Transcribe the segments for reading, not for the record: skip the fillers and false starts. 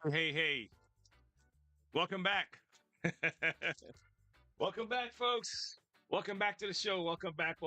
Hey, hey, welcome back. Welcome back, folks. Welcome back to the show. Welcome back.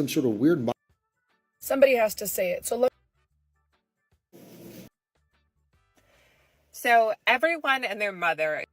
some sort of weird. Somebody has to say it. So everyone and their mother.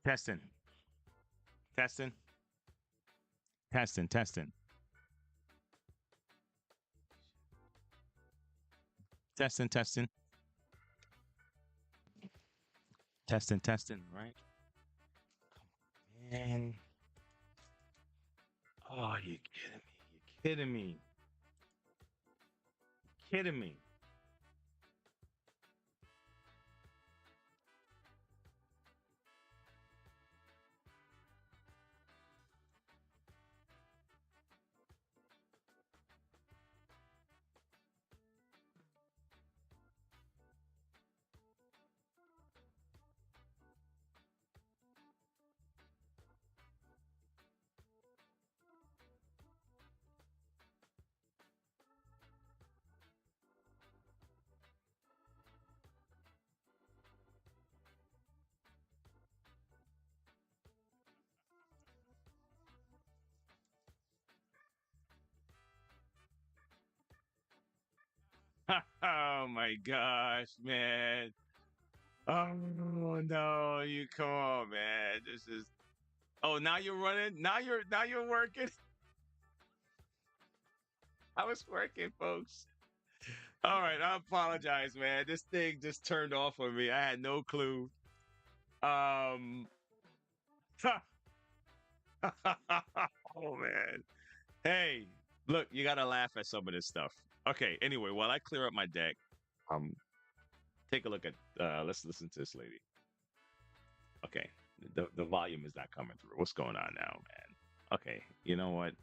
Testing. Testing. Testing. Testing. Testing. Testing. Testing. Testing. Right? Man. Oh, you kidding me? You kidding me? Kidding me? Oh my gosh, man. Oh no, you come on, man. This is Oh, now you're running. Now you're working. I was working, folks. All right, I apologize, man. This thing just turned off on me. I had no clue. Um Oh man. Hey, look, you gotta laugh at some of this stuff. Okay, anyway, while I clear up my deck, um, take a look at let's listen to this lady. Okay. The volume is not coming through. What's going on now, man? Okay, you know what?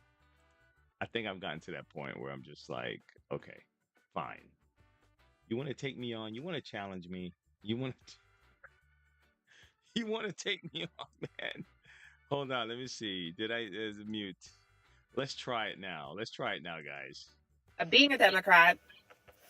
I think I've gotten to that point where I'm just like, okay, fine. You want to take me on? You want to challenge me? You want to you want to take me on, man? Hold on, let me see. Did I mute? Let's try it now. Let's try it now, guys. Being a Democrat,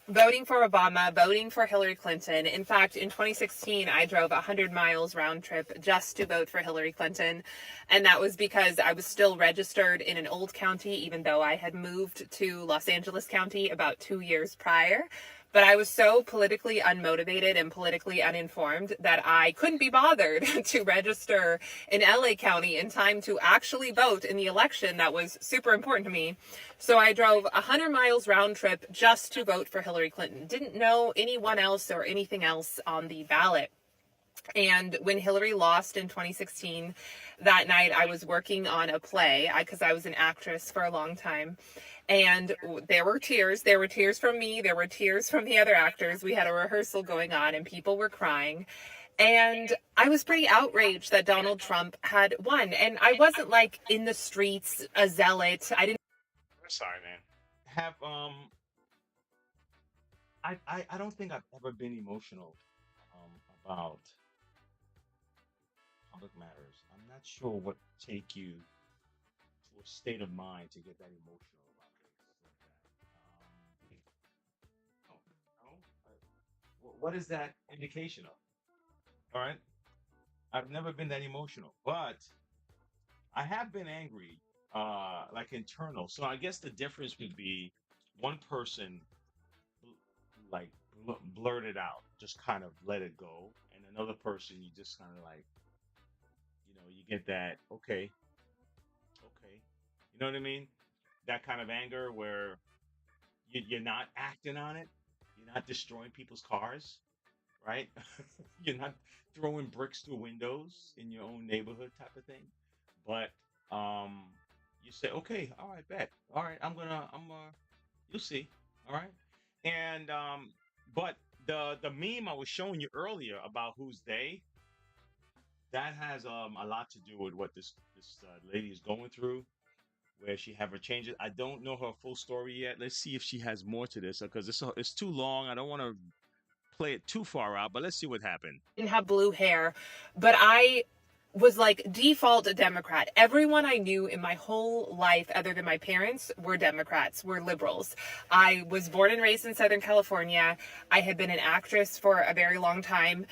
voting for Obama, voting for Hillary Clinton. In fact, in 2016, I drove 100 miles round trip just to vote for Hillary Clinton. And that was because I was still registered in an old county, even though I had moved to Los Angeles County about 2 years prior. But I was so politically unmotivated and politically uninformed that I couldn't be bothered to register in LA County in time to actually vote in the election that was super important to me. So I drove 100 miles round trip just to vote for Hillary Clinton. Didn't know anyone else or anything else on the ballot. And when Hillary lost in 2016, that night I was working on a play because I was an actress for a long time. And there were tears. There were tears from me. There were tears from the other actors. We had a rehearsal going on and people were crying. And I was pretty outraged that Donald Trump had won. And I wasn't like in the streets, a zealot. I didn't. I'm sorry, man. Have I don't think I've ever been emotional about public matters. I'm not sure what take you to a state of mind to get that emotional about things like that. No, no. What is that indication of? All right. I've never been that emotional, but I have been angry, like internal. So I guess the difference would be one person like blurt it out, just kind of let it go, and another person you just kind of like, you get that, okay, okay, you know what I mean? That kind of anger where you're not acting on it, you're not destroying people's cars, right? You're not throwing bricks through windows in your own neighborhood type of thing. But um you say, okay, all right, bet. All right, you'll see. All right. And but the meme I was showing you earlier about who's they, that has a lot to do with what this lady is going through, where she have her changes. I don't know her full story yet. Let's see if she has more to this, because it's too long. I don't want to play it too far out, but let's see what happened. Didn't have blue hair, but I was like default a Democrat. Everyone I knew in my whole life, other than my parents, were Democrats, were liberals. I was born and raised in Southern California. I had been an actress for a very long time.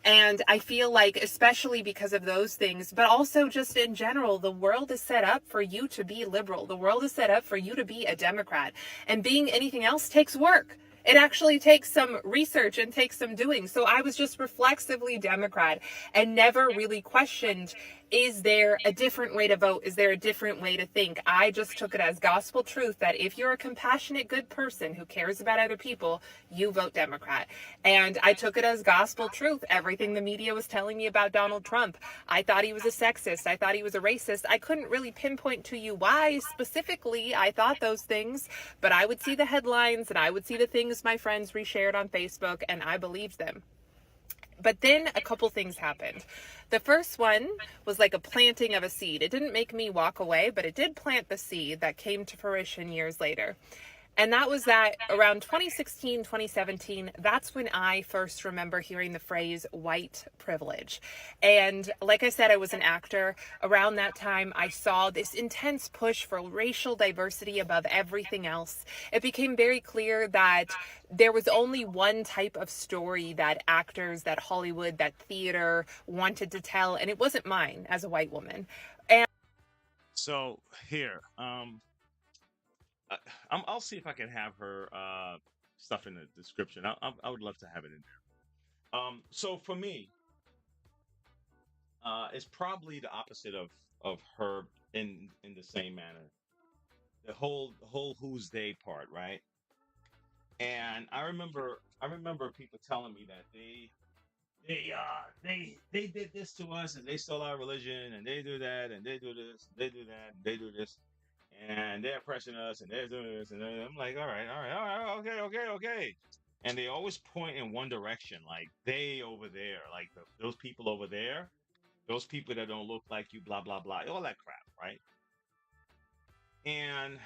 And I feel like, especially because of those things, but also just in general, the world is set up for you to be liberal. The world is set up for you to be a Democrat. And being anything else takes work. It actually takes some research and takes some doing. So I was just reflexively Democrat and never really questioned, is there a different way to vote? Is there a different way to think? I just took it as gospel truth that if you're a compassionate, good person who cares about other people, you vote Democrat. And I took it as gospel truth. Everything the media was telling me about Donald Trump, I thought he was a sexist. I thought he was a racist. I couldn't really pinpoint to you why specifically I thought those things, but I would see the headlines and I would see the things my friends reshared on Facebook, and I believed them. But then a couple things happened. The first one was like a planting of a seed. It didn't make me walk away, but it did plant the seed that came to fruition years later. And that was that around 2016, 2017, that's when I first remember hearing the phrase white privilege. And like I said, I was an actor. Around that time, I saw this intense push for racial diversity above everything else. It became very clear that there was only one type of story that actors, that Hollywood, that theater wanted to tell, and it wasn't mine as a white woman. And So here, I'll see if I can have her stuff in the description. I would love to have it in there. So for me, it's probably the opposite of her in the same manner. The whole who's they part, right? And I remember people telling me that they did this to us, and they stole our religion, and they do that, and they do this, they do that, they do this, and they're oppressing us, and they're doing this, and I'm like, all right, all right, all right, okay, okay, okay. And they always point in one direction, like they over there, like those people over there, those people that don't look like you, blah blah blah, all that crap, right? And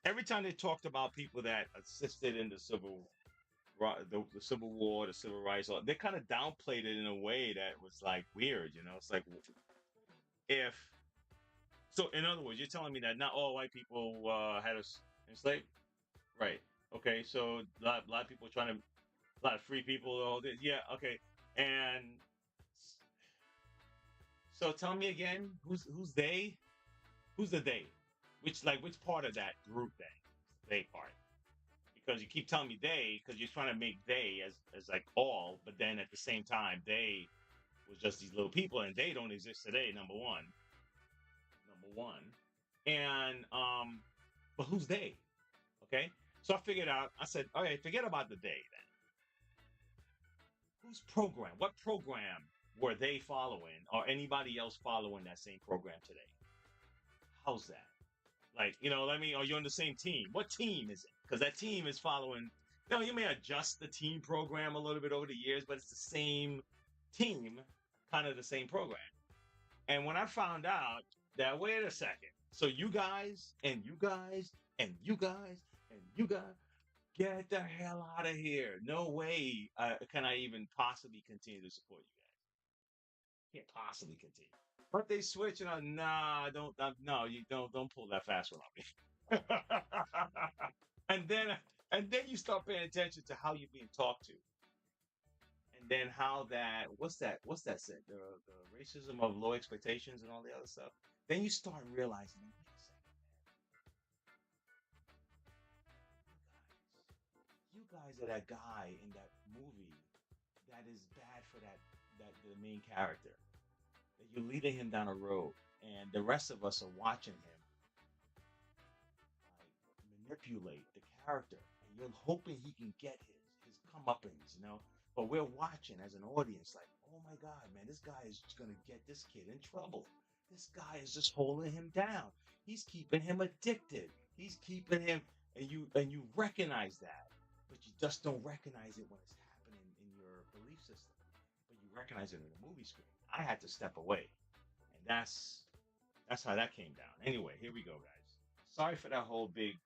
every time they talked about people that assisted in the Civil War, the Civil Rights, they kind of downplayed it in a way that was like weird, you know. It's like, if so, in other words, you're telling me that not all white people had us enslaved, right? Okay, so a lot of people trying to, a lot of free people, all this, yeah, okay. And so, tell me again, who's they? Who's the they? Which part of that group they part? Because you keep telling me they, because you're trying to make they as like all, but then at the same time they was just these little people, and they don't exist today. Number one, and but who's they? Okay, so I figured out. I said, okay, forget about the they then. Whose program? What program were they following, or anybody else following that same program today? How's that? Like, let me, are you on the same team? What team is it? Because that team is following, you may adjust the team program a little bit over the years, but it's the same team, kind of the same program. And when I found out that, wait a second, so you guys, and you guys, and you guys, and you guys, get the hell out of here. No way can I even possibly continue to support you guys. Can't possibly continue. But they switch, and don't, no, you don't pull that fast one on me. and then and then you start paying attention to how you're being talked to, and then how that what's that said the racism of low expectations and all the other stuff. Then you start realizing, wait a second, you guys are that guy in that movie that is bad for that the main character. That you're leading him down a road, and the rest of us are watching him like manipulate the character, and you're hoping he can get his comeuppance, you know. But we're watching as an audience, like, oh my God, man, this guy is gonna get this kid in trouble. This guy is just holding him down. He's keeping him addicted. He's keeping him, and you recognize that, but you just don't recognize it when it's happening in your belief system. But you recognize it in the movie screen. I had to step away, and that's how that came down. Anyway, here we go, guys. Sorry for that whole big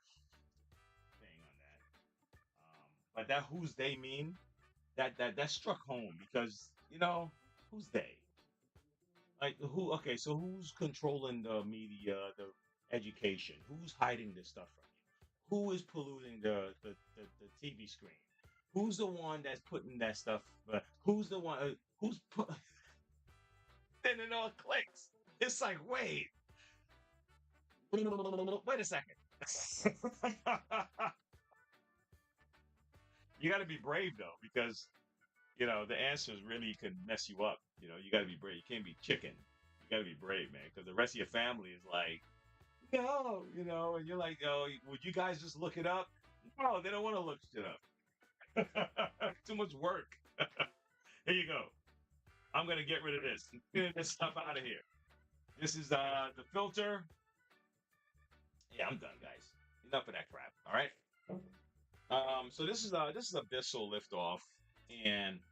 thing on that. But that who's they mean that struck home because who's they? Like who? Okay, so who's controlling the media, the education? Who's hiding this stuff from you? Who is polluting the TV screen? Who's the one that's putting that stuff? Who's the one? Who's put? Then it all clicks. It's like, wait a second. You got to be brave though, because the answers really could mess you up. You got to be brave. You can't be chicken. You got to be brave, man, because the rest of your family is like, no, and you're like, oh, would you guys just look it up? No, they don't want to look shit up. Too much work. Here you go. I'm gonna get rid of this. Get this stuff out of here. This is the filter. Yeah, I'm done, guys. Enough of that crap. All right. So this is a Bissell LiftOff, and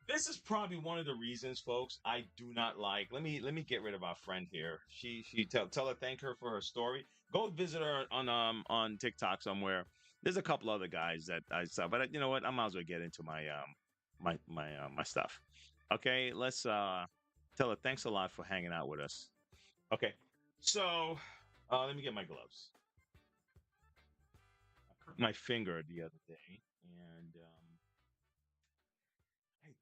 this is probably one of the reasons, folks, I do not like. Let me get rid of our friend here. She tell her, thank her for her story. Go visit her on TikTok somewhere. There's a couple other guys that I saw, but you know what? I might as well get into my my stuff. Okay, let's tell her thanks a lot for hanging out with us. Okay, so let me get my gloves. I cut my finger the other day, and I got man,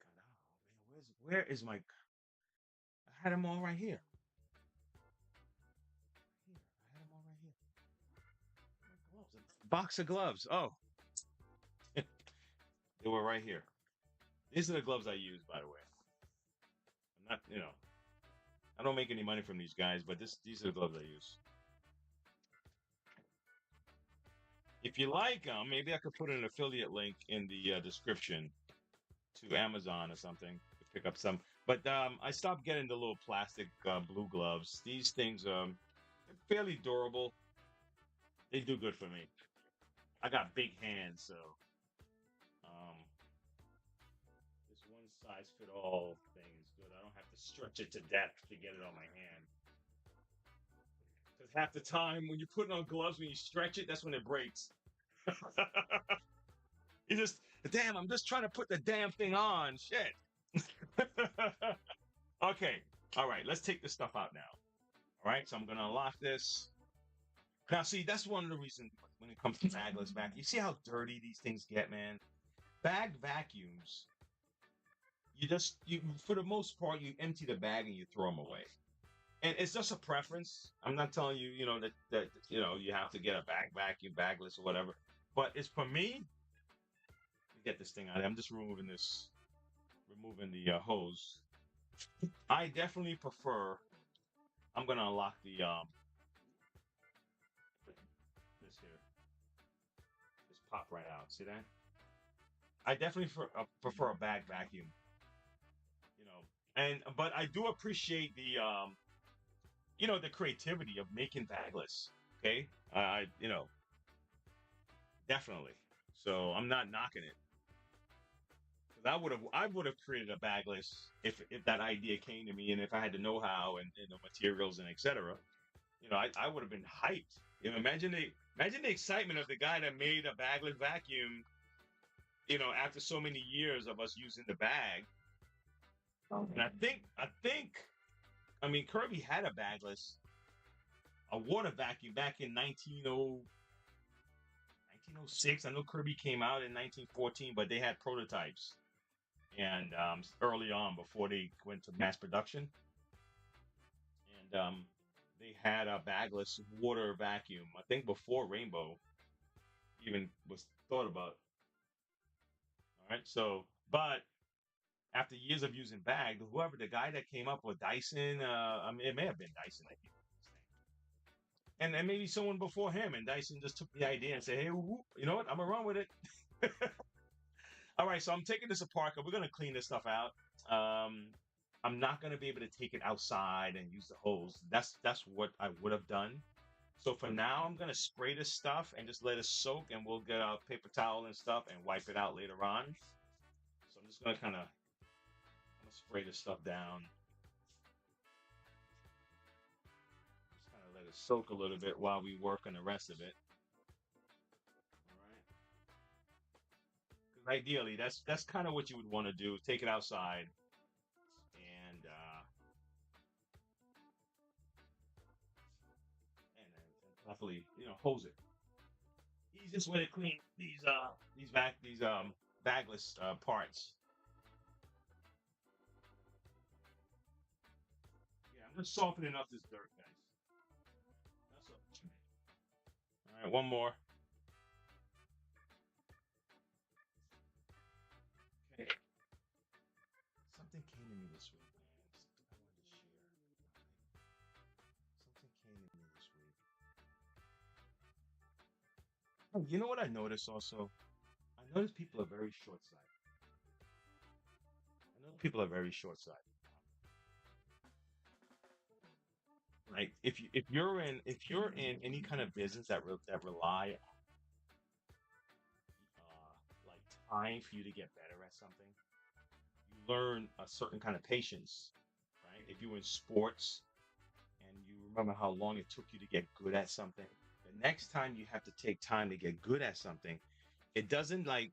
where is my? I had them all right here. I had them all right here. My gloves, a box of gloves. Oh, they were right here. These are the gloves I use, by the way. I'm not, I don't make any money from these guys, but these are the gloves I use. If you like them, maybe I could put an affiliate link in the description to Amazon or something to pick up some. But I stopped getting the little plastic blue gloves. These things are fairly durable. They do good for me. I got big hands, so this one size fit all thing is good. I don't have to stretch it to death to get it on my hand. Because half the time when you put on gloves, when you stretch it, that's when it breaks. You just, damn, I'm just trying to put the damn thing on. Shit. Okay. All right. Let's take this stuff out now. All right. So I'm going to unlock this. Now, see, that's one of the reasons when it comes to bagless vacuum. You see how dirty these things get, man? Bagged vacuums, you for the most part, you empty the bag and you throw them away. And it's just a preference. I'm not telling you, that you have to get a bag vacuum, bagless or whatever. But it's for me. Get this thing out. I'm just removing the hose. I definitely prefer. I'm gonna unlock the this here. Just pop right out. See that? I definitely prefer a bag vacuum. But I do appreciate the creativity of making bagless. Okay, definitely. So I'm not knocking it. I would have created a bagless if that idea came to me, and if I had the know-how and the materials and etc. I would have been hyped. Imagine the excitement of the guy that made a bagless vacuum. After so many years of us using the bag, and I mean Kirby had a bagless, a water vacuum back in 1906. I know Kirby came out in 1914, but they had prototypes. and early on before they went to mass production, and they had a bagless water vacuum. I think before Rainbow even was thought about. All right, so but after years of using bag, whoever the guy that came up with Dyson, I mean, it may have been Dyson, I think, and maybe someone before him, and Dyson just took the idea and said, "Hey, whoop, you know what? I'm gonna run with it." All right, so I'm taking this apart because we're gonna clean this stuff out. Um, I'm not gonna be able to take it outside and use the hose. That's what I would have done. So for now, I'm gonna spray this stuff and just let it soak, and we'll get a paper towel and stuff and wipe it out later on. So I'm just gonna kind of spray this stuff down. Just kind of let it soak a little bit while we work on the rest of it. Ideally, that's kind of what you would want to do. Take it outside and properly, hose it. Easiest way to clean these bagless parts. Yeah, I'm just softening up this dirt, guys. That's all. All right, one more. Something came to me this week, man. Something I wanted to share. Something came to me this week. Oh, you know what I noticed also? I noticed people are very short-sighted. Right? If you're in any kind of business that rely like time for you to get better at something, you learn a certain kind of patience, right? If you're in sports and you remember how long it took you to get good at something, the next time you have to take time to get good at something, it doesn't like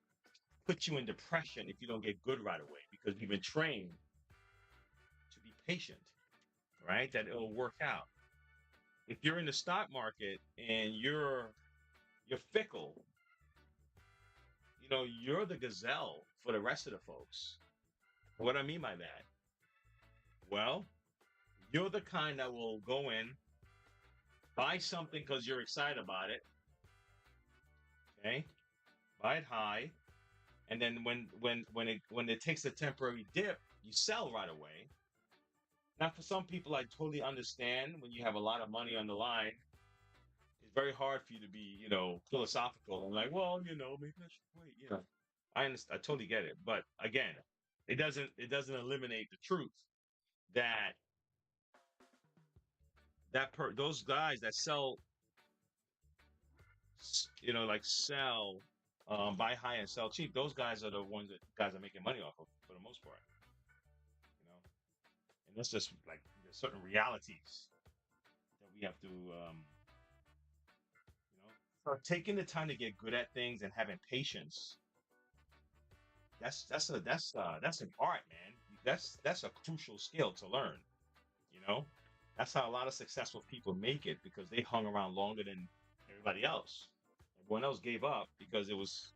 put you in depression if you don't get good right away because you've been trained to be patient, right? That it'll work out. If you're in the stock market and you're fickle, you're the gazelle for the rest of the folks. What I mean by that? Well, you're the kind that will go in, buy something because you're excited about it. Okay, buy it high, and then when it takes a temporary dip, you sell right away. Now, for some people, I totally understand when you have a lot of money on the line. It's very hard for you to be, philosophical and like, well, maybe I should wait. I understand. I totally get it. But again, it doesn't eliminate the truth that those guys that sell, buy high and sell cheap. Those guys are the ones that guys are making money off of for the most part. And that's just like there's certain realities that we have to, start taking the time to get good at things and having patience. That's an art, man. That's a crucial skill to learn. That's how a lot of successful people make it because they hung around longer than everybody else. Everyone else gave up because it was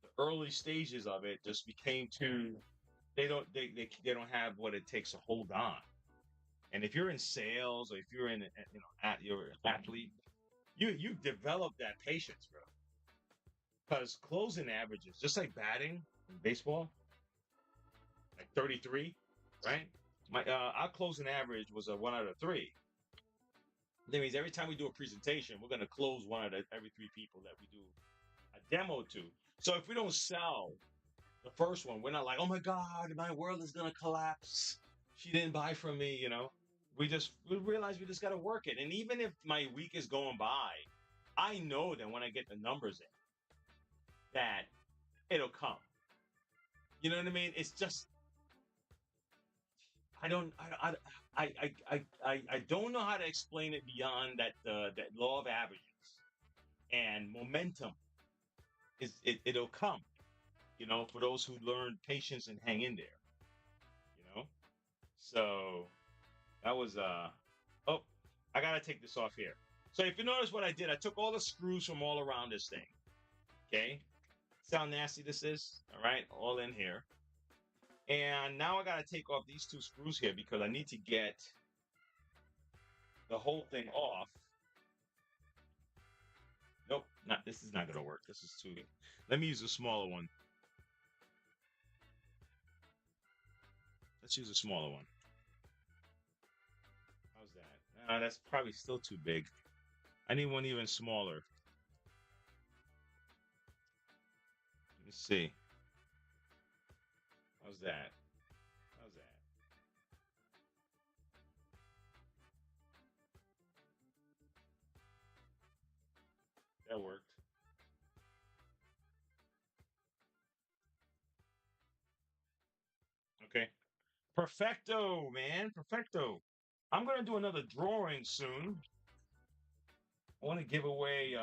the early stages of it just became too. They don't have what it takes to hold on. And if you're in sales or if you're you're an athlete, you develop that patience, bro. Because closing averages, just like batting in baseball, like 33, right? Our closing average was a 1 out of 3. That means every time we do a presentation, we're gonna close 1 out of every 3 people that we do a demo to. So if we don't sell the first one, we're not like, oh my God, my world is gonna collapse. She didn't buy from me, We realize we just gotta work it. And even if my week is going by, I know that when I get the numbers in, that it'll come. You know what I mean? It's just I don't know how to explain it beyond that that law of averages and momentum it'll come. For those who learn patience and hang in there. So that was oh, I gotta take this off here. So if you notice what I did, I took all the screws from all around this thing. Okay, see how nasty this is? All right, all in here. And now I got to take off these 2 screws here because I need to get the whole thing off. Nope, this is not going to work. This is too. Let me use a smaller one. Let's use a smaller one. How's that? That's probably still too big. I need one even smaller. Let's see. How's that? How's that? That worked. Okay. Perfecto, man. Perfecto. I'm going to do another drawing soon. I want to give away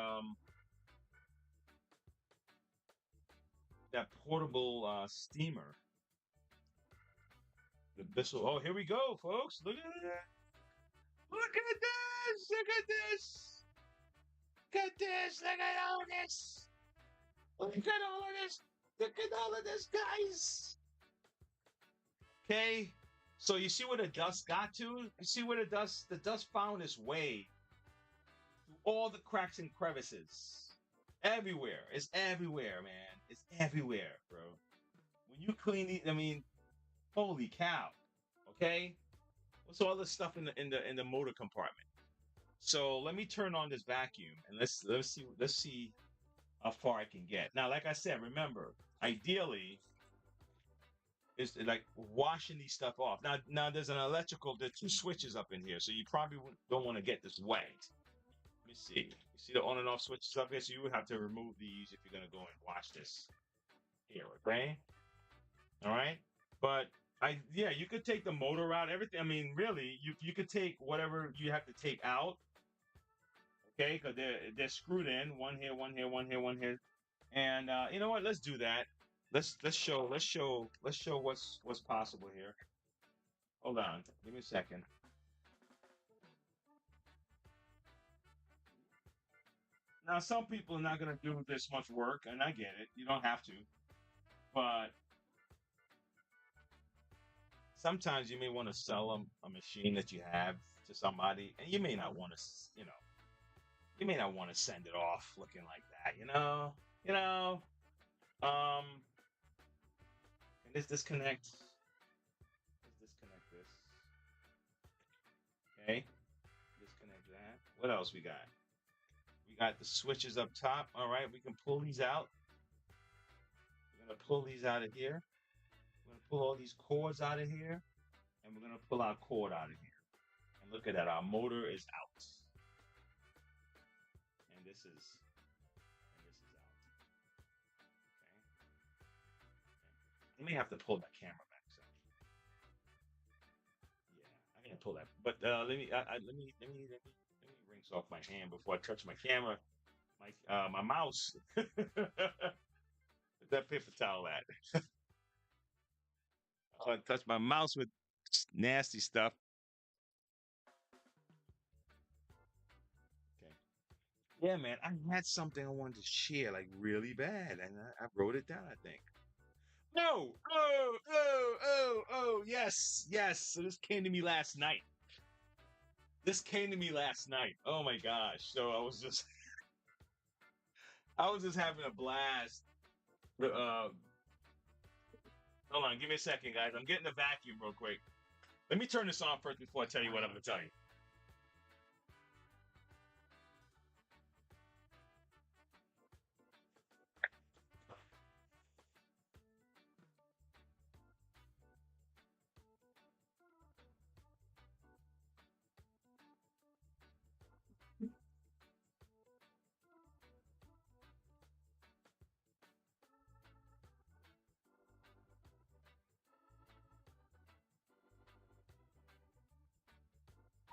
that portable steamer. The Bissell. Oh, here we go, folks. Look at that. Look at this. Look at this. Look at this. Look at all this. Look at all of this. Look at all of this, guys. Okay. So you see where the dust got to? You see where the dust found its way through all the cracks and crevices. Everywhere. It's everywhere, man. It's everywhere, bro. When you clean these, I mean, holy cow. Okay? What's all this stuff in the motor compartment? So let me turn on this vacuum and let's see how far I can get. Now, like I said, remember, ideally, is like washing these stuff off. Now there's there's 2 switches up in here, so you probably don't want to get this wet. Let me see. You see the on and off switches up here, so you would have to remove these if you're gonna go and wash this here, okay? All right, but you could take the motor out, everything. I mean, really, you could take whatever you have to take out, okay? Because they're screwed in, one here, one here, one here, one here, and you know what? Let's do that. Let's show what's possible here. Hold on, give me a second. Now, some people are not going to do this much work, and I get it. You don't have to, but sometimes you may want to sell them a machine that you have to somebody, and you may not want to, you may not want to send it off looking like that, Can this disconnect? Let's disconnect this. Okay, disconnect that. What else we got? We got the switches up top. All right, we can pull these out. We're gonna pull these out of here. We're gonna pull all these cords out of here, and we're gonna pull our cord out of here. And look at that, our motor is out, and this is out. Okay. I may have to pull that camera back. So yeah, I can pull that. But let me rinse off my hand before I touch my camera. My mouse. Put that paper towel at. I touch my mouse with nasty stuff. Okay. Yeah, man, I had something I wanted to share like really bad, and I wrote it down, I think. No! Oh, yes. So this came to me last night. Oh my gosh. So I was just having a blast. Hold on, give me a second, guys. I'm getting the vacuum real quick. Let me turn this on first before I tell you what I'm going to tell you.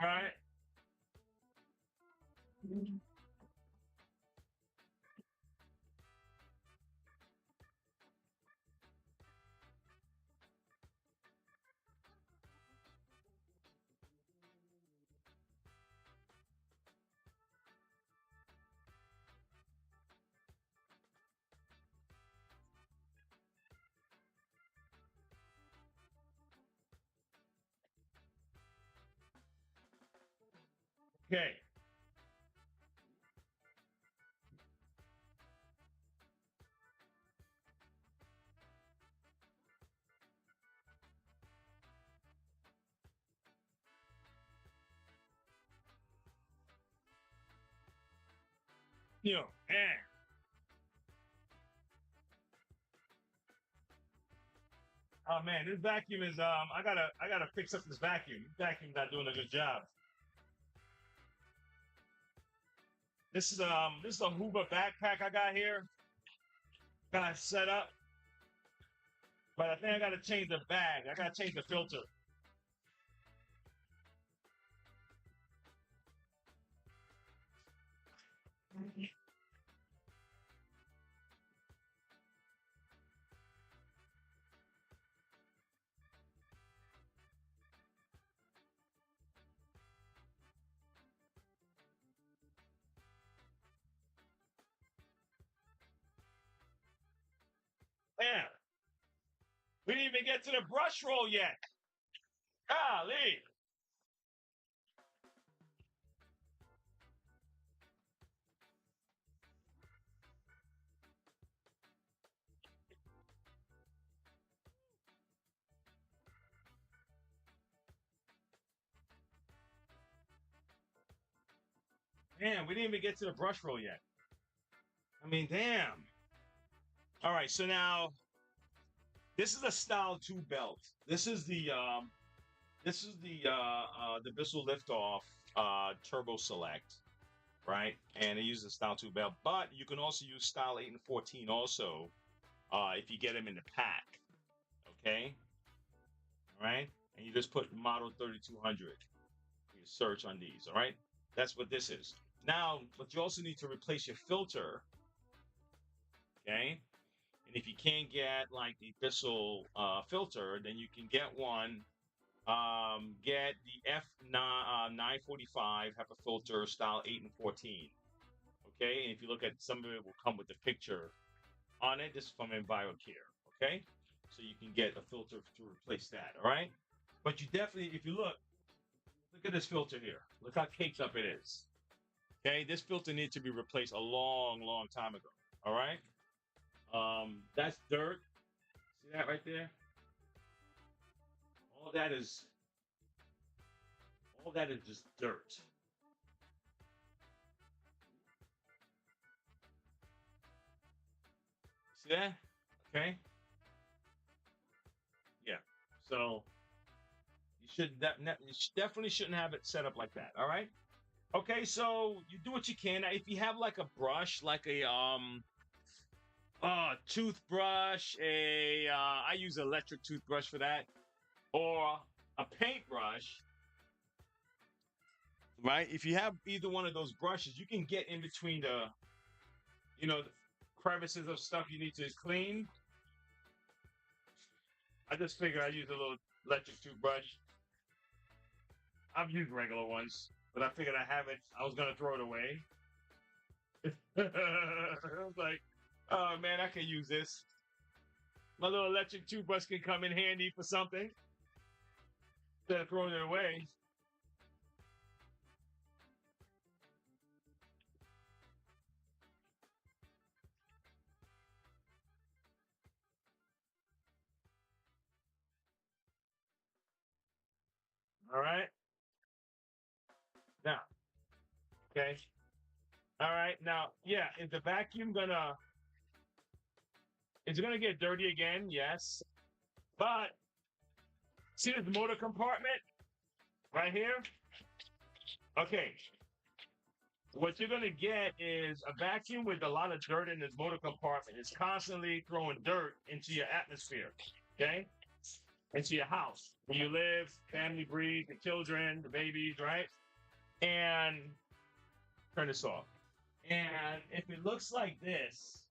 All right. Okay. Eh. Oh man, this vacuum is I gotta fix up this vacuum. This vacuum's not doing a good job. This is a Hoover backpack I got here. Got it set up. But I think I gotta change the bag. I gotta change the filter. Man, we didn't even get to the brush roll yet. Golly. Man, we didn't even get to the brush roll yet. I mean, damn. All right, so now this is a style 2 belt. This is the Bissell LiftOff Turbo Select, right? And it uses a style 2 belt, but you can also use style 8 and 14 also if you get them in the pack. Okay, all right, and you just put model 3200. You search on these. All right, that's what this is. Now, but you also need to replace your filter. Okay. And if you can't get like the Bissell filter, then you can get one. Get the F945 HEPA filter style 8 and 14. Okay, and if you look at some of it, will come with the picture on it. This is from EnviroCare. Okay, so you can get a filter to replace that. All right, but you definitely, if you look at this filter here. Look how caked up it is. Okay, this filter needs to be replaced a long time ago. All right. That's dirt. See that right there? All that is just dirt. See that? Okay. Yeah. So you definitely shouldn't have it set up like that. All right. Okay. So you do what you can. Now, if you have like a brush, like a toothbrush, I use an electric toothbrush for that, or a paintbrush, right? If you have either one of those brushes, you can get in between the crevices of stuff you need to clean. I just figured I'd use a little electric toothbrush. I've used regular ones, but I figured I was gonna throw it away. I was like, oh man, I can use this. My little electric toothbrush can come in handy for something instead of throwing it away. All right. Now, okay. All right. Now, yeah, is the vacuum is it gonna get dirty again? Yes. But see this motor compartment right here? Okay. What you're gonna get is a vacuum with a lot of dirt in this motor compartment. It's constantly throwing dirt into your atmosphere, okay? Into your house where you live, family breathe, the children, the babies, right? And turn this off. And if it looks like this,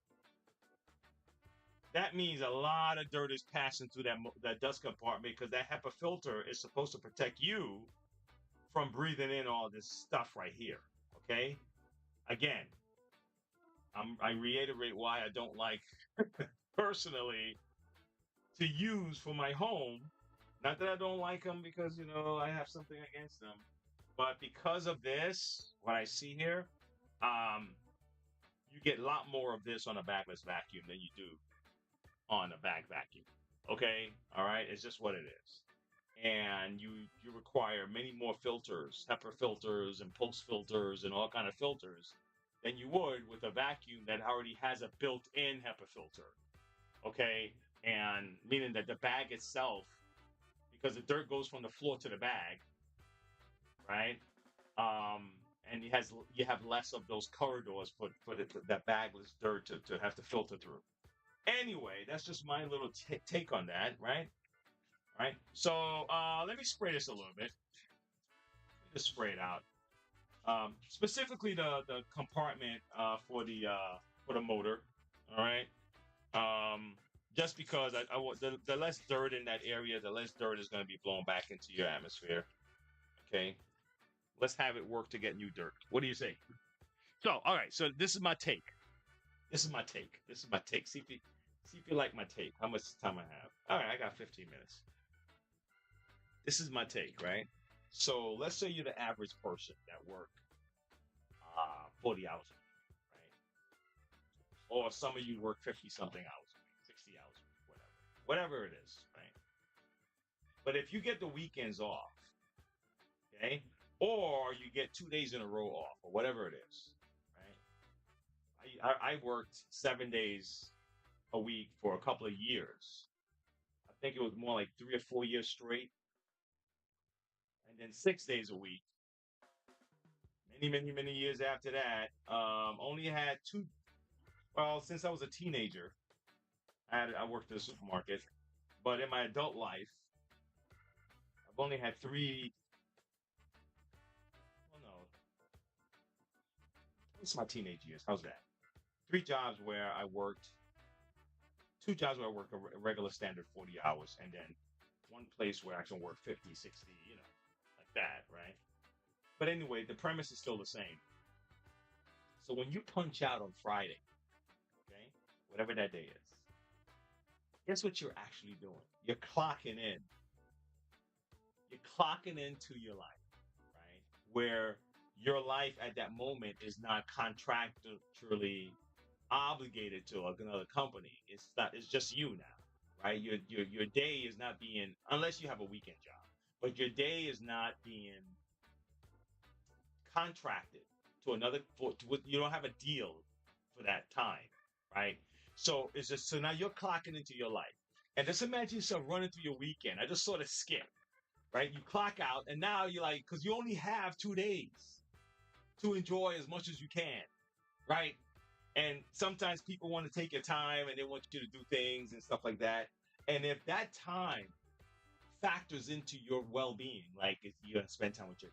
that means a lot of dirt is passing through that dust compartment because that HEPA filter is supposed to protect you from breathing in all this stuff right here. Okay. Again, I reiterate why I don't like personally to use for my home. Not that I don't like them because I have something against them, But because of this, what I see here, um, you get a lot more of this on a bagless vacuum than you do on a bag vacuum. Okay, all right, it's just what it is. And you require many more filters, HEPA filters and pulse filters and all kind of filters than you would with a vacuum that already has a built-in HEPA filter. Okay, and meaning that the bag itself, because the dirt goes from the floor to the bag, right? Um, and you have less of those corridors for that bagless dirt to have to filter through. Anyway, that's just my little take on that, right? Right. So let me spray this a little bit. Just spray it out. Specifically the compartment for the motor. All right. Just because I want the less dirt in that area, the less dirt is going to be blown back into your atmosphere. Okay. Let's have it work to get new dirt. What do you say? So, all right. So this is my take. This is my take. See if you like my take. How much time I have? All right. I got 15 minutes. This is my take, right? So let's say you're the average person that work 40 hours a week, right? Or some of you work 50-something hours a week, 60 hours a week, whatever it is, right? But if you get the weekends off, okay, or you get 2 days in a row off, or whatever it is, right? I worked 7 days a week for a couple of years. I think it was more like 3 or 4 years straight. And then 6 days a week. Many years after that, only had two. Well, since I was a teenager, I worked at a supermarket. But in my adult life, I've only had three. Well, no, what's my teenage years? How's that? 3 jobs where I worked. 2 jobs where I worked a regular standard 40 hours, and then one place where I can work 50, 60, like that, right? But anyway, the premise is still the same. So when you punch out on Friday, okay, whatever that day is, guess what you're actually doing? You're clocking in. You're clocking into your life, right? Where your life at that moment is not contractually obligated to another company. It's just you now, right? Your day is not being, unless you have a weekend job, but your day is not being contracted to another. You don't have a deal for that time, right? So it's just, so now you're clocking into your life, and just imagine yourself running through your weekend. I just sort of skip, right? You clock out, and now you're like, because you only have 2 days to enjoy as much as you can, right? And sometimes people want to take your time and they want you to do things and stuff like that. And if that time factors into your well-being, like if you're gonna spend time with your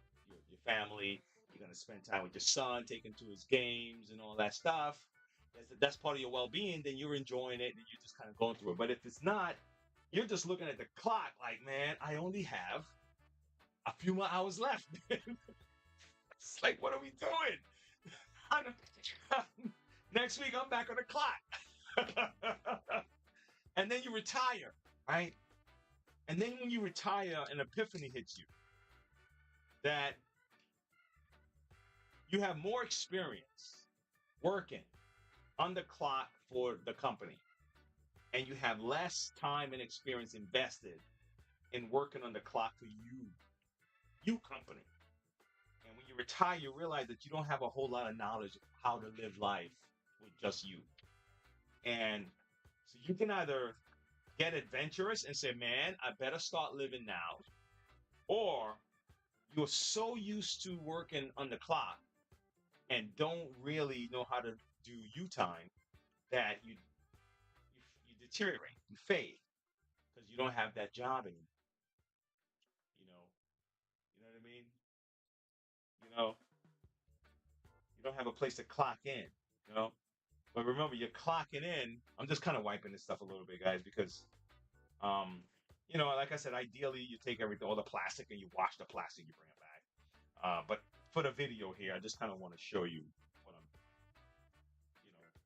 family, you're gonna spend time with your son, take him to his games and all that stuff, that's part of your well-being, then you're enjoying it and you're just kind of going through it. But if it's not, you're just looking at the clock like, man, I only have a few more hours left. It's like, what are we doing? Next week, I'm back on the clock. And then you retire, right? And then when you retire, an epiphany hits you that you have more experience working on the clock for the company, and you have less time and experience invested in working on the clock for you company. And when you retire, you realize that you don't have a whole lot of knowledge of how to live life with just you. And so you can either get adventurous and say, man, I better start living now. Or you're so used to working on the clock and don't really know how to do you time that you deteriorate, you fade, because you don't have that job anymore. You know what I mean? You don't have a place to clock in, you know? But remember, you're clocking in. I'm just kind of wiping this stuff a little bit, guys, because, like I said, ideally you take everything, all the plastic, and you wash the plastic, you bring it back. But for the video here, I just kind of want to show you what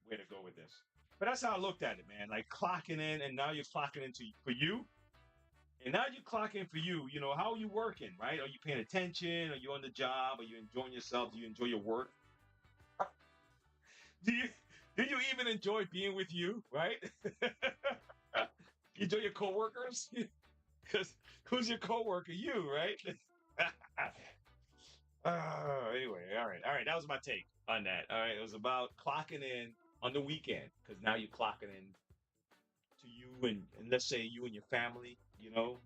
where to go with this. But that's how I looked at it, man. Like clocking in, and now you're clocking into for you. And now you clock in for you. You know, how are you working, right? Are you paying attention? Are you on the job? Are you enjoying yourself? Do you enjoy your work? Do you do you even enjoy being with you, right? You enjoy your coworkers? Because who's your coworker? You, right? Anyway, all right. That was my take on that. All right, it was about clocking in on the weekend because now you're clocking in to you and let's say you and your family. You know,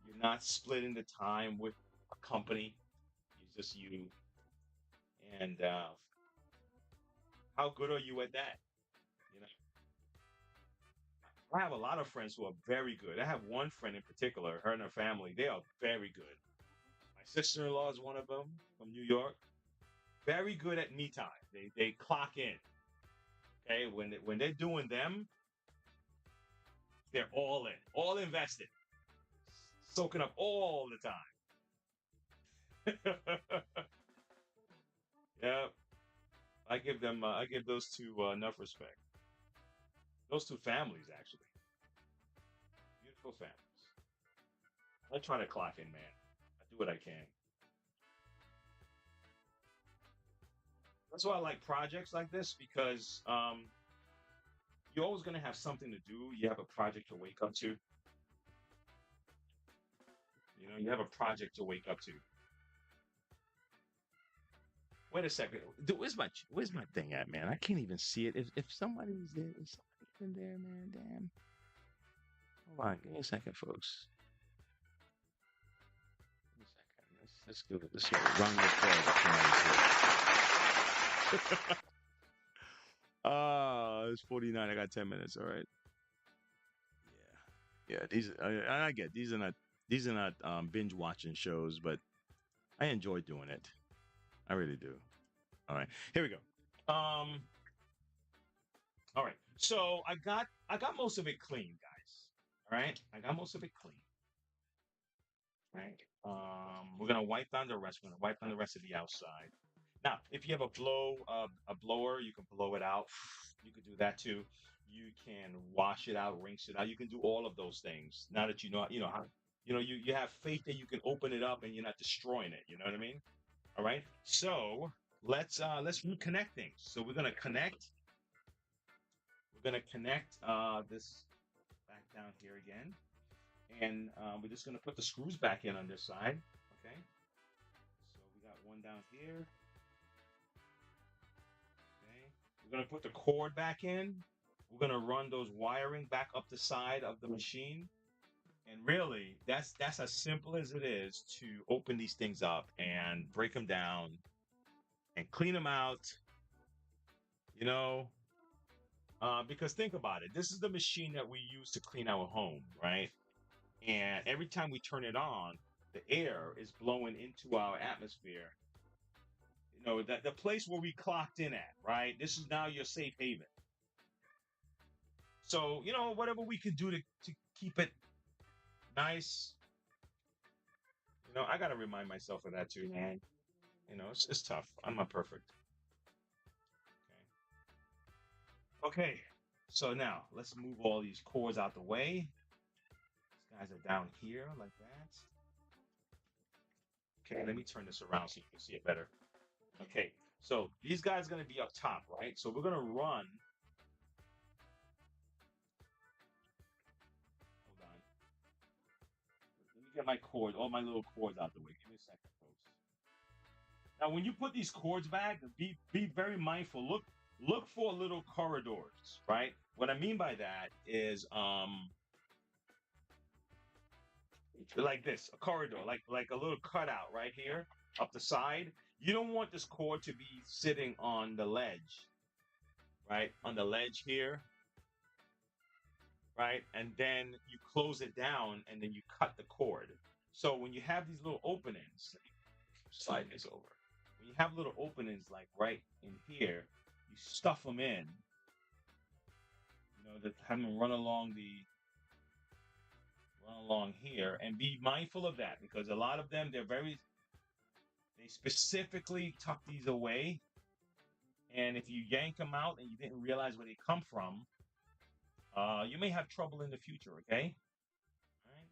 you're not splitting the time with a company. It's just you. And how good are you at that? You know, I have a lot of friends who are very good. I have one friend in particular, her and her family. They are very good. My sister-in-law is one of them from New York. Very good at me time. They clock in. Okay, when they're doing them, they're all invested, soaking up all the time. Yeah, I give those two enough respect. Those two families, actually, beautiful families. I try to clock in, man. I do what I can. That's why I like projects like this because you're always gonna have something to do. You have a project to wake up to. You know, you have a project to wake up to. Wait a second. Dude, where's my thing at, man? I can't even see it. If somebody was there, is somebody in there, man? Damn. Hold on, give me a second, folks. Give me a second. Let's do it. Let's run the play. It's 49. I got 10 minutes. All right. Yeah. Yeah. I get these are not binge watching shows, but I enjoy doing it. I really do. All right. Here we go. All right. So I got most of it clean, guys. All right. I got most of it clean. Right. We're gonna wipe down the rest. We're gonna wipe down the rest of the outside. Now, if you have a blower, you can blow it out. You can do that too. You can wash it out, rinse it out. You can do all of those things. Now that you know how, you have faith that you can open it up and you're not destroying it. You know what I mean? All right. So let's reconnect things. So we're gonna connect. We're gonna connect this back down here again, and we're just gonna put the screws back in on this side. Okay. So we got one down here. Okay. We're gonna put the cord back in. We're gonna run those wiring back up the side of the machine. And really, that's as simple as it is to open these things up and break them down and clean them out. You know, because think about it. This is the machine that we use to clean our home, right? And every time we turn it on, the air is blowing into our atmosphere. You know, the place where we clocked in at, right? This is now your safe haven. So, you know, whatever we can do to keep it nice. You know, I got to remind myself of that too, man. You know, it's tough. I'm not perfect. Okay. So now let's move all these cords out the way. These guys are down here like that. Okay, let me turn this around so you can see it better. Okay, so these guys are going to be up top, right? So we're going to run. Hold on. Let me get my cord, all my little cords out the way. Give me a second, folks. Now, when you put these cords back, be very mindful. Look for little corridors, right? What I mean by that is like this, a corridor, like a little cutout right here up the side. You don't want this cord to be sitting on the ledge, right? On the ledge here, right? And then you close it down and then you cut the cord. So when you have these little openings, slide this over. When you have little openings like right in here, you stuff them in. You know, that have them run along here, and be mindful of that because a lot of them they specifically tuck these away, and if you yank them out and you didn't realize where they come from, you may have trouble in the future. Okay, all right.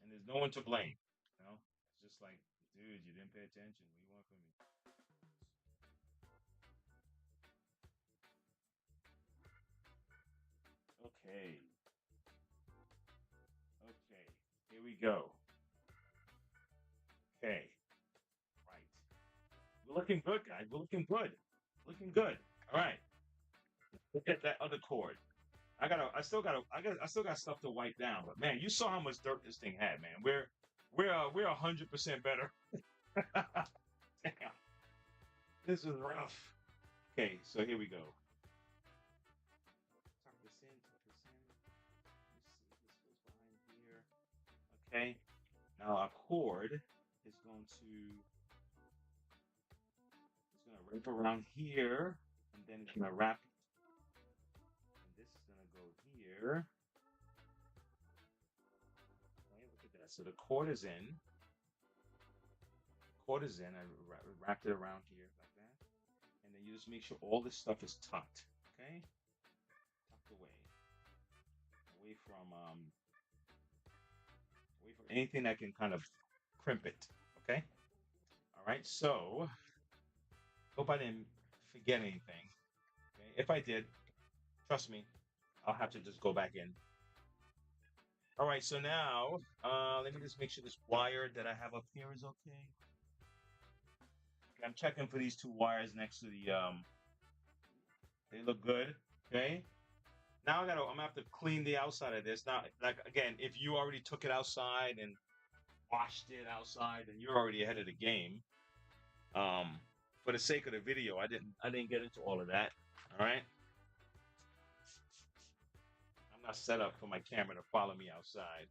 and there's no one to blame. You know, it's just like, dude, you didn't pay attention. What do you want from me? Okay, okay, here we go. Okay, right. We're looking good, guys. We're looking good. Looking good. All right. Look at that other cord. I still got stuff to wipe down. But man, you saw how much dirt this thing had, man. We're 100% better. Damn, this is rough. Okay, so here we go. Tuck this in, tuck this in. Let me see, this goes behind here. Okay, now our cord is gonna wrap around here, and then it's gonna wrap, and this is gonna go here. Okay, look at that. So the cord is in. Cord is in. I wrapped it around here like that, and then you just make sure all this stuff is tucked. Okay, tucked away from anything that can kind of crimp it. Okay. All right. So hope I didn't forget anything. Okay? If I did, trust me, I'll have to just go back in. All right, so now let me just make sure this wire that I have up here is okay. Okay, I'm checking for these two wires next to the they look good. Okay. Now I'm gonna have to clean the outside of this. Now, like again, if you already took it outside and washed it outside, then you're already ahead of the game. For the sake of the video, I didn't get into all of that. All right. I'm not set up for my camera to follow me outside.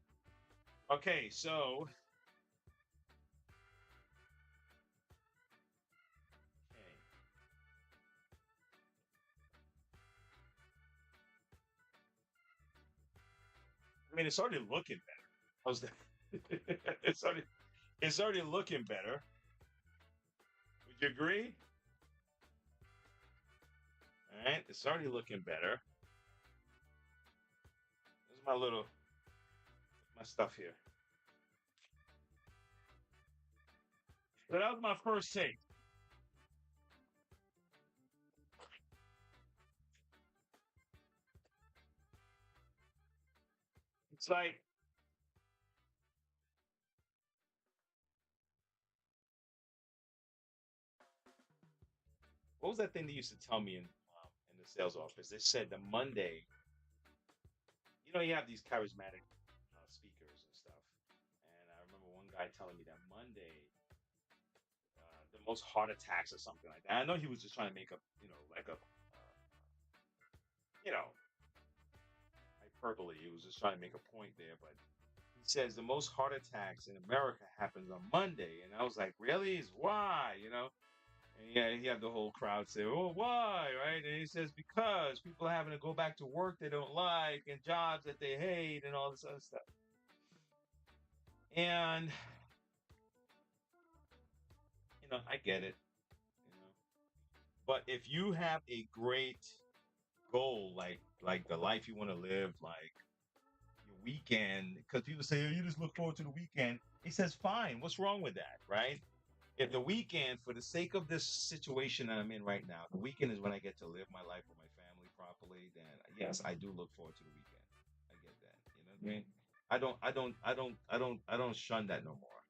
Okay, so I mean, it's already looking better. How's that? it's already looking better. Would you agree? All right, it's already looking better. This is my stuff here. So that was my first take. It's like what was that thing they used to tell me in the sales office? They said the Monday, you have these charismatic speakers and stuff. And I remember one guy telling me that Monday, the most heart attacks or something like that. I know he was just trying to make a, like a, hyperbole. He was just trying to make a point there. But he says the most heart attacks in America happens on Monday. And I was like, really? Why? And yeah, he had the whole crowd say, "Oh, why?" Right? And he says, "Because people are having to go back to work they don't like and jobs that they hate and all this other stuff." And I get it. But if you have a great goal, like the life you want to live, like your weekend, because people say, "Oh, you just look forward to the weekend." He says, "Fine. What's wrong with that?" Right? If the weekend, for the sake of this situation that I'm in right now, the weekend is when I get to live my life with my family properly, then yes, I do look forward to the weekend. I get that. You know what I mean? I don't shun that no more.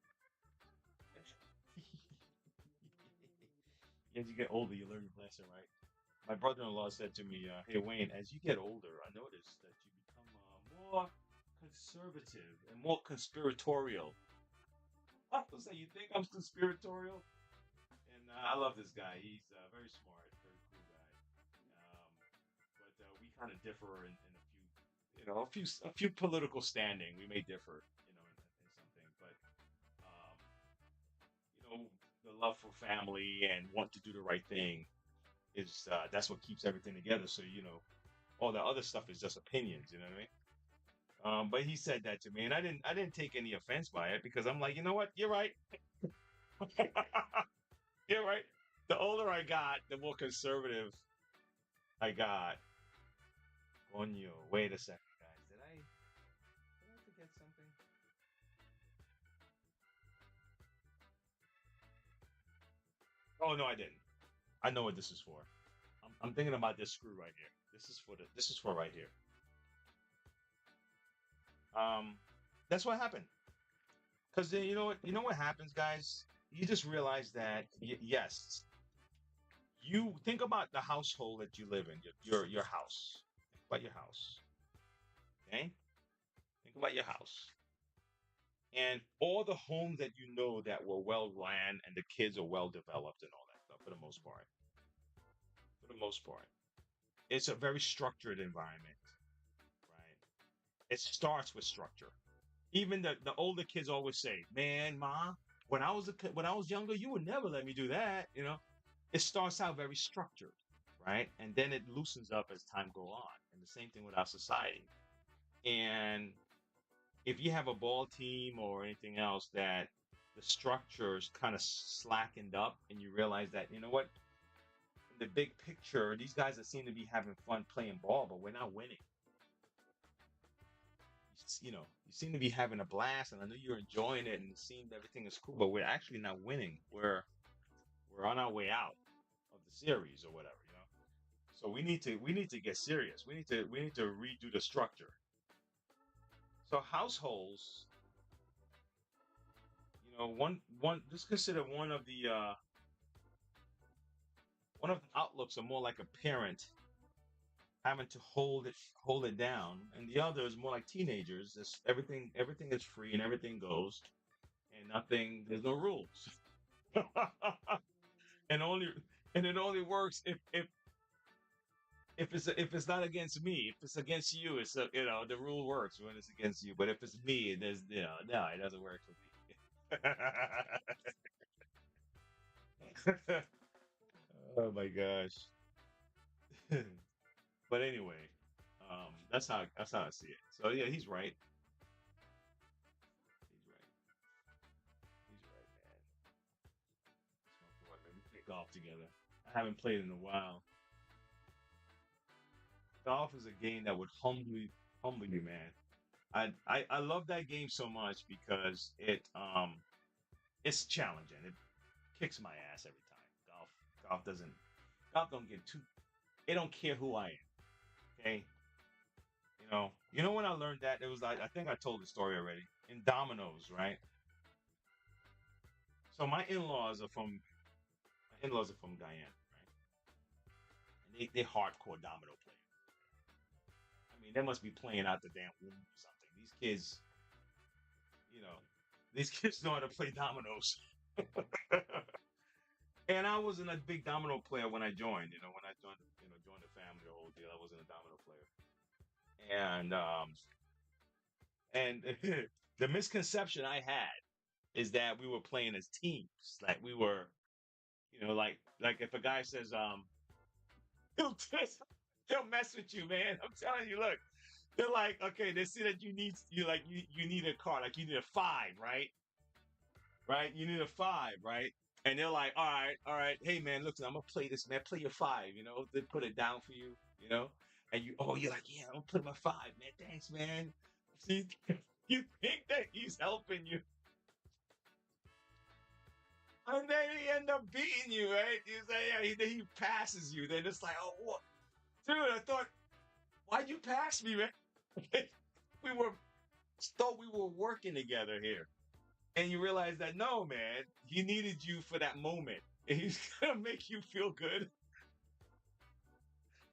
As you get older, you learn your lesson, right? My brother-in-law said to me, "Hey Wayne, as you get older, I noticed that you become more conservative and more conspiratorial." I was like, "You think I'm conspiratorial?" And I love this guy. He's very smart, very cool guy. But we kind of differ in a few, a few political standing. We may differ, in something. But the love for family and want to do the right thing is that's what keeps everything together. So all the other stuff is just opinions. You know what I mean? But he said that to me, and I didn't take any offense by it because I'm like, you know what? You're right. You're right. The older I got, the more conservative I got. Coño, wait a second, guys. Did I forget something? Oh no, I didn't. I know what this is for. I'm thinking about this screw right here. This is for right here. Um, that's what happened. Because then you know what happens, guys. You just realize that yes, you think about the household that you live in, your house. Think about your house. Okay, think about your house and all the homes that you know that were well ran and the kids are well developed and all that stuff for the most part. For the most part, it's a very structured environment, right? It starts with structure. Even the older kids always say, "Man, ma, when I was younger, you would never let me do that." It starts out very structured, right? And then it loosens up as time go on. And the same thing with our society. And if you have a ball team or anything else that the structure's kind of slackened up, and you realize that in the big picture, these guys that seem to be having fun playing ball, but we're not winning. You seem to be having a blast, and I know you're enjoying it, and it seems everything is cool, but we're actually not winning. We're on our way out of the series or whatever. So we need to get serious. We need to redo the structure. So households, one just consider one of the outlooks are more like a parent having to hold it down, and the other is more like teenagers. It's everything is free and everything goes, and nothing. There's no rules, and only and it only works if it's not against me. If it's against you, the rule works when it's against you. But if it's me, no, it doesn't work for me. Oh my gosh. But anyway, that's how I see it. So yeah, he's right. He's right. He's right, man. Maybe play golf together. I haven't played in a while. Golf is a game that would humble you, man. I love that game so much because it's challenging. It kicks my ass every time. Golf don't get too. It don't care who I am. Okay. You know when I learned that it was like I think I told the story already in dominoes, right? So my in-laws are from Guyana, right? And they hardcore domino players. I mean, they must be playing out the damn womb or something. You know, these kids know how to play dominoes. And I wasn't a big domino player when I joined. When I joined the family, the whole deal. I wasn't a domino player. And the misconception I had is that we were playing as teams. Like we were, like if a guy says, he'll he'll mess with you, man. I'm telling you, look, they're like, okay, they see that you need a card, like you need a five, right? Right? You need a five, right? And they're like, all right, hey man, look, I'm gonna play this, man. Play your five, they put it down for you. And you're like, yeah, I'm gonna play my five, man. Thanks, man. See, you think that he's helping you, and then he end up beating you, right? You say, yeah, he passes you. Then it's like, oh, what? Dude, I why'd you pass me, man? we were thought we were working together here. And you realize that no, man, he needed you for that moment. And he's gonna make you feel good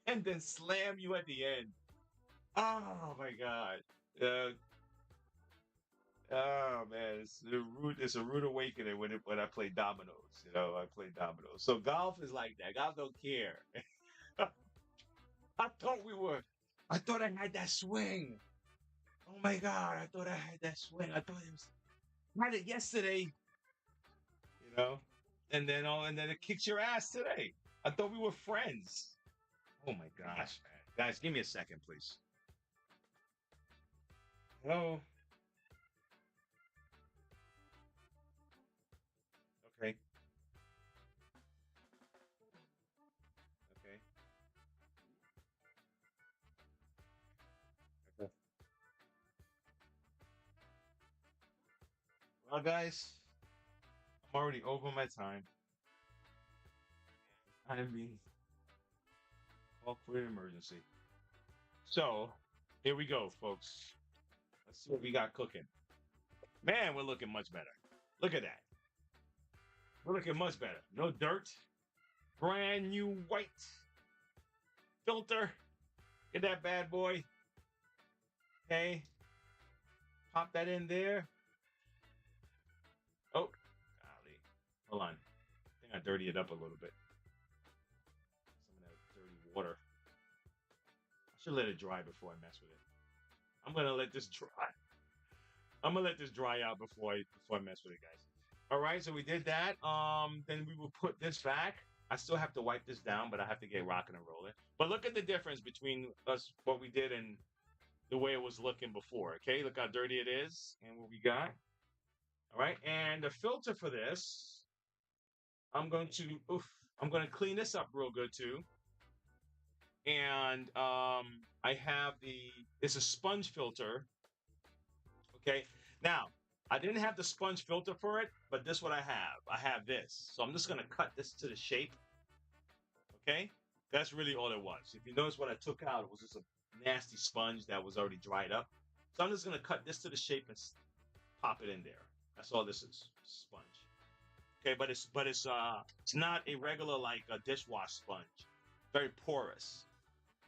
and then slam you at the end. Oh my god. Uh, oh man, it's a rude awakening when I play dominoes. I play dominoes. So golf is like that. Golf don't care. I thought we were I thought I had that swing. Oh my god, I thought I had that swing. I had it yesterday, you know? And then it kicks your ass today. I thought we were friends. Oh my gosh, man. Guys, give me a second, please. Hello? Okay. Okay. Okay. Well, guys, I'm already over my time. I mean, call for an emergency. So, here we go, folks. Let's see what we got cooking. Man, we're looking much better. Look at that. We're looking much better. No dirt. Brand new white filter. Get that bad boy. Okay. Pop that in there. Oh, golly. Hold on. I think I dirtied it up a little bit. Some of that dirty water. I should let it dry before I mess with it. I'm gonna let this dry. I'm gonna let this dry out before I mess with it, guys. All right, so we did that. Then we will put this back. I still have to wipe this down, but I have to get rocking and rolling. But look at the difference between us, what we did, and the way it was looking before. Okay, look how dirty it is, and what we got. All right, and the filter for this, I'm going to clean this up real good too. And I have it's a sponge filter. Okay, now I didn't have the sponge filter for it, but this is what I have. I have this, so I'm just gonna cut this to the shape. Okay, that's really all it was. If you notice what I took out, it was just a nasty sponge that was already dried up. So I'm just gonna cut this to the shape and pop it in there. That's all this is, sponge. Okay, but it's not a regular like a dishwash sponge. Very porous.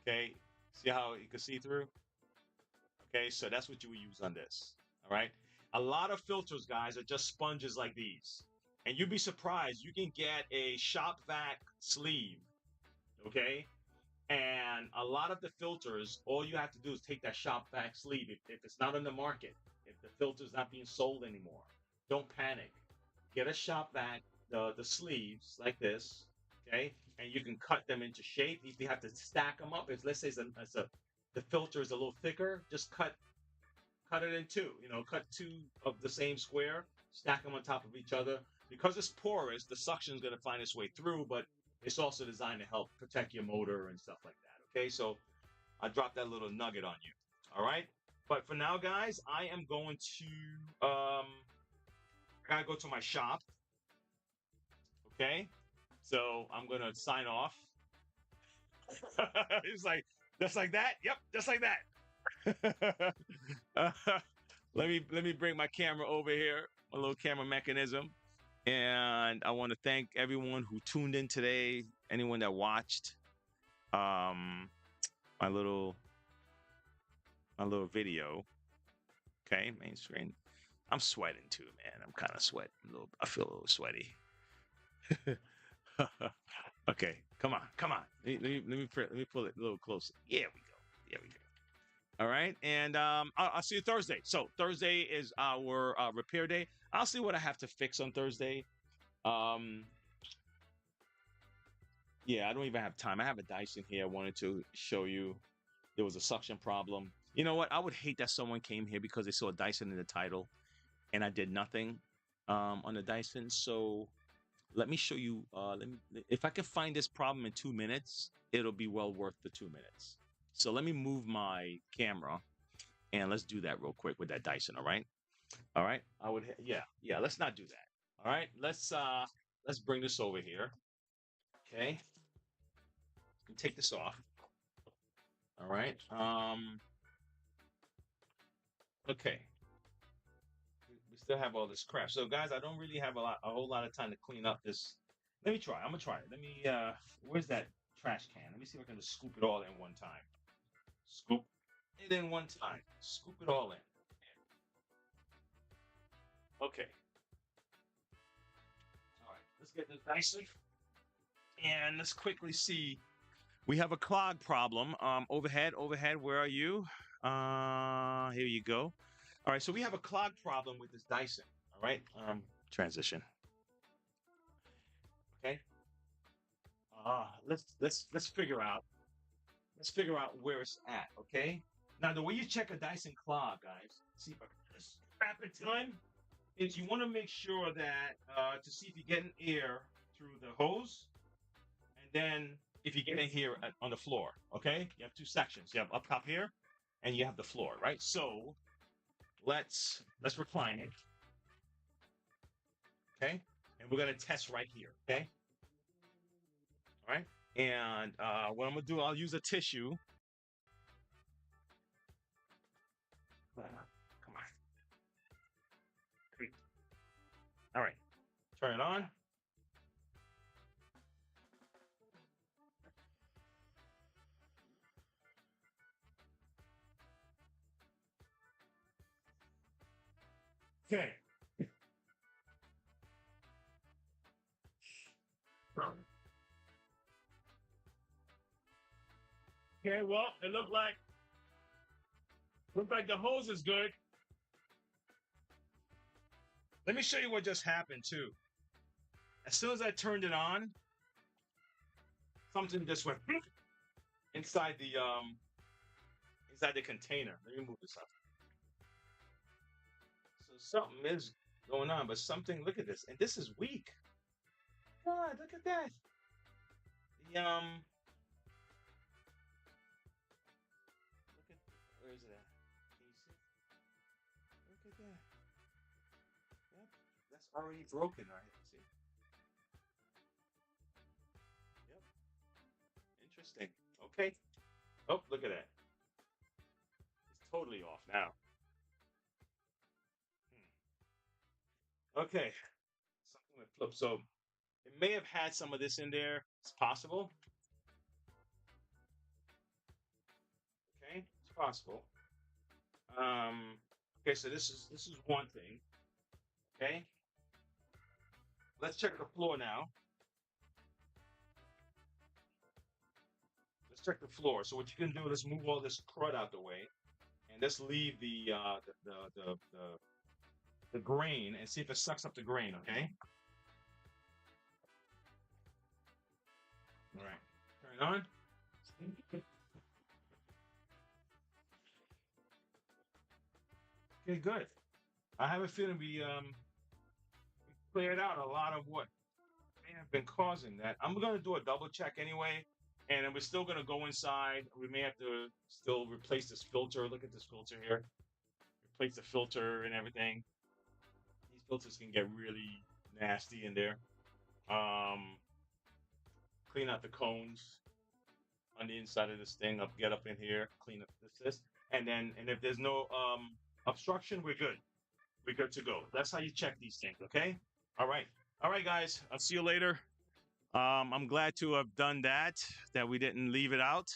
Okay, see how you can see through? Okay, so that's what you would use on this. All right. A lot of filters, guys, are just sponges like these. And you'd be surprised. You can get a shop vac sleeve. Okay. And a lot of the filters, all you have to do is take that shop vac sleeve. If it's not on the market, if the filter's not being sold anymore, don't panic. Get a shop vac, the sleeves like this. Okay. And you can cut them into shape. If you have to stack them up, if let's say the filter is a little thicker, just cut it in two. Cut two of the same square, stack them on top of each other. Because it's porous, the suction is going to find its way through, but it's also designed to help protect your motor and stuff like that. Okay, so I dropped that little nugget on you. All right, but for now, guys, I am going to gotta go to my shop. Okay, so I'm gonna sign off. It's like just like that. Yep, just like that. Let me bring my camera over here, my little camera mechanism, and I want to thank everyone who tuned in today. Anyone that watched my little video. Okay, main screen. I'm sweating too, man. I'm kind of sweating. I feel a little sweaty. Okay, come on. Let me pull it a little closer. There we go. All right, and I'll see you Thursday. So Thursday is our repair day. I'll see what I have to fix on Thursday. Yeah, I don't even have time. I have a Dyson here. I wanted to show you. There was a suction problem. You know what? I would hate that someone came here because they saw a Dyson in the title, and I did nothing on the Dyson. So let me show you. If I can find this problem in 2 minutes, it'll be well worth the 2 minutes. So let me move my camera, and let's do that real quick with that Dyson. All right. Yeah. Let's not do that. All right. Let's bring this over here. Okay. Take this off. All right. Okay. We still have all this crap. So guys, I don't really have a whole lot of time to clean up this. Let me try. I'm gonna try it. Let me where's that trash can? Let me see if I can just scoop it all in one time. Scoop it in one time. Scoop it all in. Okay. All right. Let's get this nicely. And let's quickly see. We have a clog problem. Overhead, where are you? Here you go. All right, so we have a clog problem with this Dyson. All right, transition. Okay. Let's figure out. Let's figure out where it's at. Okay. Now the way you check a Dyson clog, guys, see if I can just strap it to him, is you want to make sure that to see if you're getting air through the hose, and then if you get in here on the floor, okay? You have two sections. You have up top here, and you have the floor, right? So let's recline it, okay? And we're gonna test right here, okay? All right. And what I'm gonna do, I'll use a tissue. Come on. All right. Turn it on. Okay. Okay, well, it looked like the hose is good. Let me show you what just happened too. As soon as I turned it on, something just went inside the container. Let me move this up. So something is going on, but something, look at this. And this is weak. God, look at that. The look at, where is it at? Can you see? Look at that. Yep, that's already broken, right? See? Yep. Interesting. Okay. Oh, look at that. It's totally off now. Okay. Something went flip. So it may have had some of this in there. It's possible. Okay, it's possible. Okay, so this is one thing. Okay. Let's check the floor now. Let's check the floor. So what you can do is move all this crud out the way, and let's leave the grain and see if it sucks up the grain. Okay. All right. Turn it on. Okay, good. I have a feeling we cleared out a lot of what may have been causing that. I'm going to do a double check anyway, and then we're still going to go inside. We may have to still replace this filter. Look at this filter here. Replace the filter and everything. These filters can get really nasty in there. Clean out the cones on the inside of this thing. Get up in here, clean up this, and if there's no obstruction, we're good. We're good to go. That's how you check these things. Okay. All right, guys. I'll see you later. I'm glad to have done that we didn't leave it out.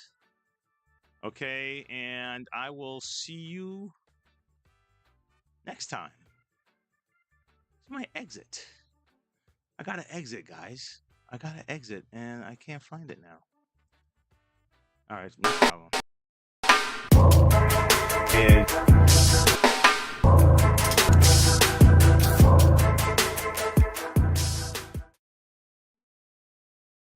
Okay, and I will see you next time. It's my exit. I gotta exit, guys. I gotta exit, and I can't find it now. All right, no problem.